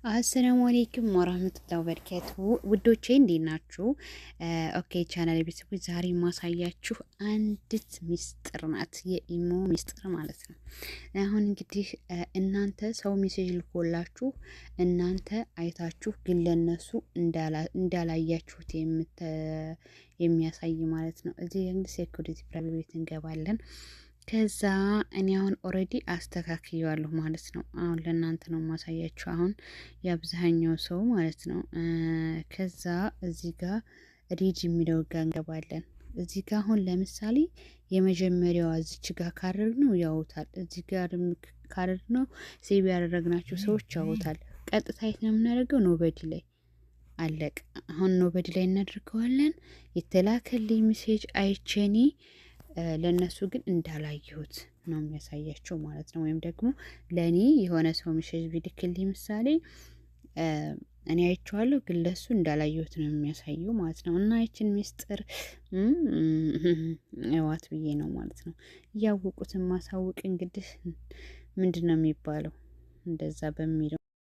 አሰላሙ አለይኩም ወራህመቱላሂ ወበረካቱ ውዶቼ እንዴት ናችሁ? ኦኬ ቻናል ቤተሰቦች ዛሬ ማሳያችሁ አንዲት ሚስጥር ናት። የኢሞ ሚስጥር ማለት ነው። አሁን እንግዲህ እናንተ ሰው ሜሴጅ ልኮላችሁ እናንተ አይታችሁ ግን ለነሱ እንዳላያችሁት የሚያሳይ ማለት ነው። እዚህ እንግዲህ ሴኩሪቲ ፕራይቬት እንገባለን። ከዛ እኔ አሁን ኦሬዲ አስተካክየዋለሁ ማለት ነው። አሁን ለእናንተ ነው ማሳያችሁ አሁን የአብዛኛው ሰው ማለት ነው። ከዛ እዚህ ጋር ሪድ የሚለው ጋር እንገባለን። እዚህ ጋር አሁን ለምሳሌ የመጀመሪያዋ እዚች ጋር ካረግ ነው ያውታል። እዚህ ጋር ካረግ ነው ሴቭ ያደረግናቸው ሰዎች ያውታል። ቀጥታ የት ነው የምናደርገው? ኖበዲ ላይ አለቅ። አሁን ኖበዲ ላይ እናደርገዋለን። የተላከልኝ ሜሴጅ አይቼኒ ለነሱ ግን እንዳላየሁት ነው የሚያሳያቸው ማለት ነው። ወይም ደግሞ ለኔ የሆነ ሰው ሜሴጅ ቢልክልኝ ምሳሌ እኔ አይቼዋለሁ ግን ለሱ እንዳላየሁት ነው የሚያሳየው ማለት ነው። እና ይችን ሚስጥር እዋት ብዬ ነው ማለት ነው። እያወቁትን ማሳወቅ እንግዲህ ምንድነው የሚባለው እንደዛ በሚለው